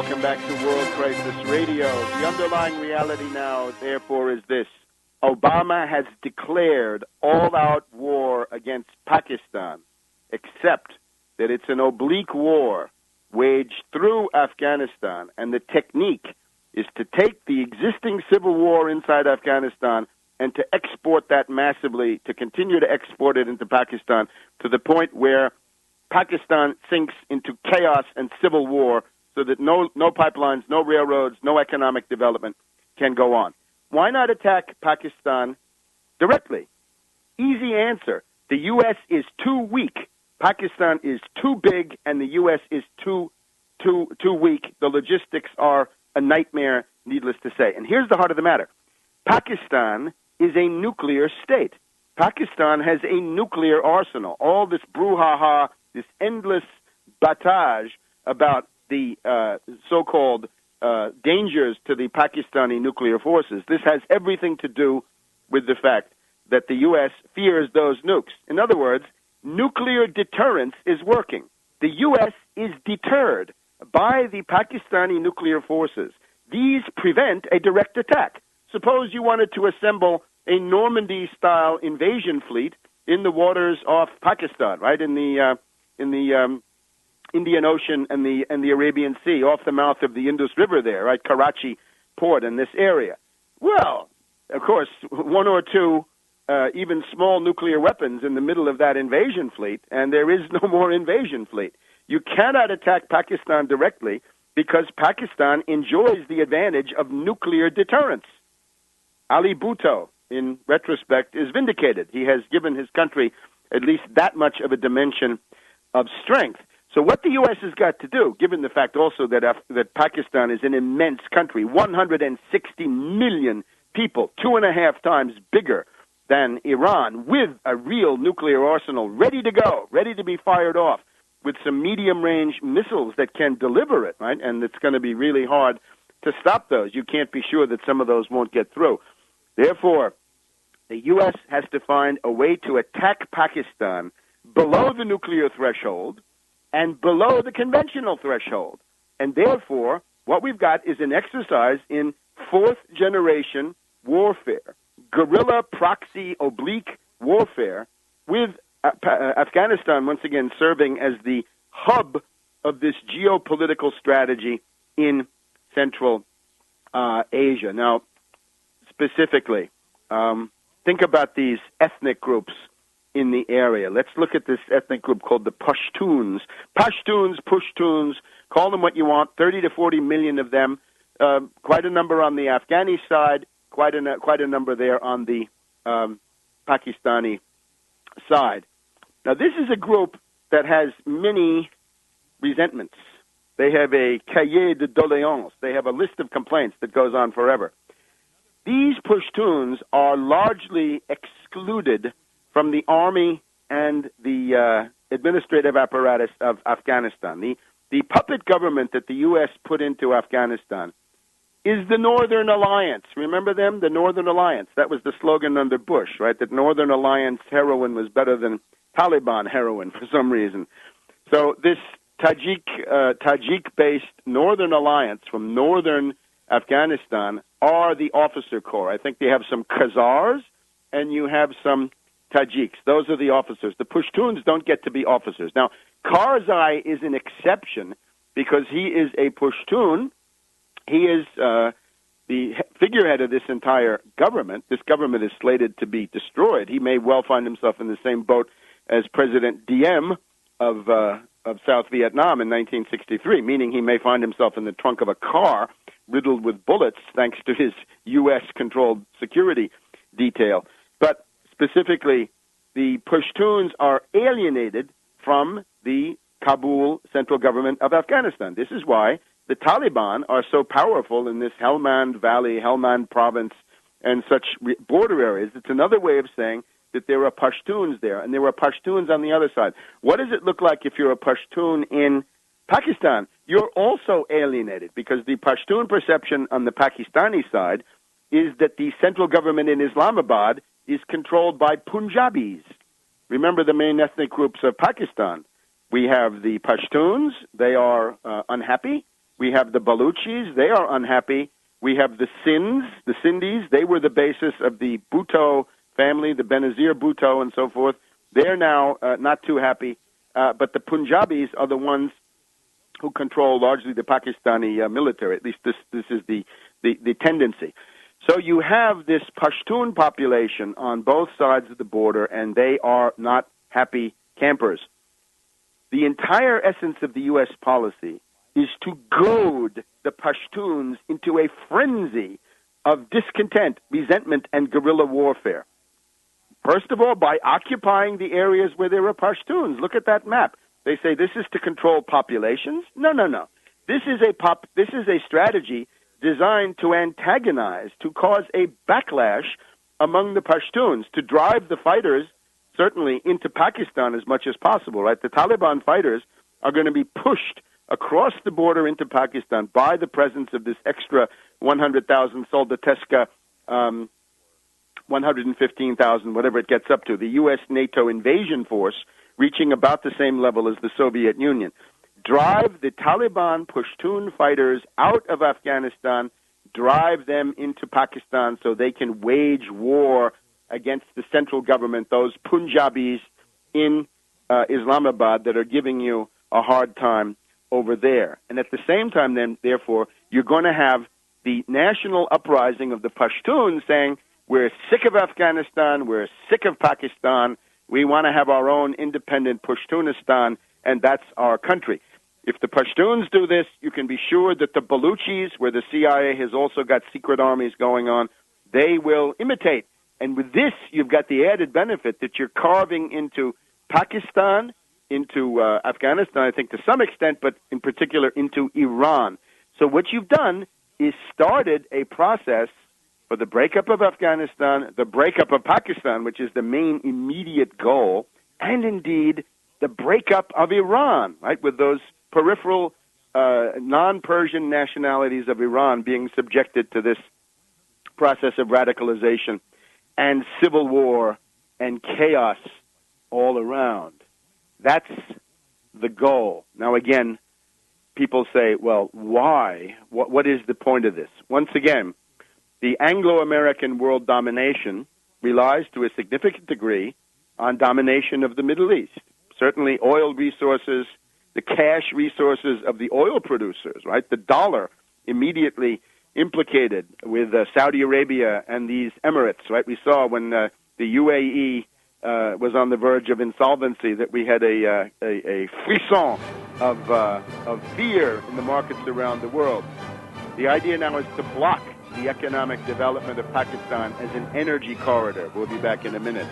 Welcome back to World Crisis Radio. The underlying reality now, therefore, is this. Obama has declared all-out war against Pakistan, except that it's an oblique war waged through Afghanistan, and the technique is to take the existing civil war inside Afghanistan and to export that massively, to continue to export it into Pakistan to the point where Pakistan sinks into chaos and civil war so that no pipelines, no railroads, no economic development can go on. Why not attack Pakistan directly? Easy answer. The U.S. is too weak. Pakistan is too big, and the U.S. is too weak. The logistics are a nightmare, needless to say. And here's the heart of the matter. Pakistan is a nuclear state. Pakistan has a nuclear arsenal. All this brouhaha, this endless battage about the so-called dangers to the Pakistani nuclear forces. This has everything to do with the fact that the U.S. fears those nukes. In other words, nuclear deterrence is working. The U.S. is deterred by the Pakistani nuclear forces. These prevent a direct attack. Suppose you wanted to assemble a Normandy-style invasion fleet in the waters off Pakistan, right, in the Indian Ocean and the Arabian Sea, off the mouth of the Indus River there, right, Karachi port in this area. Well, of course, one or two even small nuclear weapons in the middle of that invasion fleet, and there is no more invasion fleet. You cannot attack Pakistan directly because Pakistan enjoys the advantage of nuclear deterrence. Ali Bhutto, in retrospect, is vindicated. He has given his country at least that much of a dimension of strength. So what the U.S. has got to do, given the fact also that Pakistan is an immense country, 160 million people, 2.5 times bigger than Iran, with a real nuclear arsenal ready to go, ready to be fired off, with some medium-range missiles that can deliver it, right? And it's going to be really hard to stop those. You can't be sure that some of those won't get through. Therefore, the U.S. has to find a way to attack Pakistan below the nuclear threshold and below the conventional threshold. And therefore, what we've got is an exercise in fourth-generation warfare, guerrilla proxy oblique warfare, with Afghanistan once again serving as the hub of this geopolitical strategy in Central Asia. Now, specifically, think about these ethnic groups in the area. Let's look at this ethnic group called the Pashtuns. Pashtuns, call them what you want, 30 to 40 million of them, quite a number on the Afghani side, quite a number there on the Pakistani side. Now, this is a group that has many resentments. They have a cahier de doléances. They have a list of complaints that goes on forever. These Pashtuns are largely excluded from the army and the administrative apparatus of Afghanistan. The puppet government that the U.S. put into Afghanistan is the Northern Alliance. Remember them? The Northern Alliance. That was the slogan under Bush, right? That Northern Alliance heroin was better than Taliban heroin for some reason. So this Tajik-based Northern Alliance from northern Afghanistan are the officer corps. I think they have some Khazars and you have some Tajiks. Those are the officers. The Pashtuns don't get to be officers. Now, Karzai is an exception because he is a Pashtun. He is the figurehead of this entire government. This government is slated to be destroyed. He may well find himself in the same boat as President Diem of South Vietnam in 1963, meaning he may find himself in the trunk of a car riddled with bullets thanks to his U.S.-controlled security detail. But specifically, the Pashtuns are alienated from the Kabul central government of Afghanistan. This is why the Taliban are so powerful in this Helmand Valley, Helmand province, and such border areas. It's another way of saying that there are Pashtuns there, and there are Pashtuns on the other side. What does it look like if you're a Pashtun in Pakistan? You're also alienated because the Pashtun perception on the Pakistani side is that the central government in Islamabad is controlled by Punjabis. Remember the main ethnic groups of Pakistan. We have the Pashtuns. They are unhappy. We have the Baluchis. They are unhappy. We have the Sindhis. They were the basis of the Bhutto family, the Benazir Bhutto and so forth. They're now not too happy. But the Punjabis are the ones who control largely the Pakistani military. At least this is the tendency. So you have this Pashtun population on both sides of the border, and they are not happy campers. The entire essence of the U.S. policy is to goad the Pashtuns into a frenzy of discontent, resentment, and guerrilla warfare. First of all, by occupying the areas where there are Pashtuns. Look at that map. They say this is to control populations. No. This is a strategy designed to antagonize, to cause a backlash among the Pashtuns, to drive the fighters certainly into Pakistan as much as possible, right? The Taliban fighters are going to be pushed across the border into Pakistan by the presence of this extra 100,000 Soldateska, 115,000, whatever it gets up to, the U.S. NATO invasion force reaching about the same level as the Soviet Union. Drive the Taliban Pashtun fighters out of Afghanistan, drive them into Pakistan so they can wage war against the central government, those Punjabis in Islamabad that are giving you a hard time over there. And at the same time, then, therefore, you're going to have the national uprising of the Pashtuns saying, we're sick of Afghanistan, we're sick of Pakistan, we want to have our own independent Pashtunistan, and that's our country. If the Pashtuns do this, you can be sure that the Baluchis, where the CIA has also got secret armies going on, they will imitate. And with this, you've got the added benefit that you're carving into Pakistan, into Afghanistan, I think to some extent, but in particular into Iran. So what you've done is started a process for the breakup of Afghanistan, the breakup of Pakistan, which is the main immediate goal, and indeed the breakup of Iran, right, with those peripheral non-Persian nationalities of Iran being subjected to this process of radicalization and civil war and chaos all around. That's the goal. Now, again, people say, well, why? What is the point of this? Once again, the Anglo-American world domination relies to a significant degree on domination of the Middle East. Certainly oil resources, the cash resources of the oil producers, right? The dollar immediately implicated with Saudi Arabia and these Emirates, right? We saw when the UAE was on the verge of insolvency that we had a frisson of fear in the markets around the world. The idea now is to block the economic development of Pakistan as an energy corridor. We'll be back in a minute.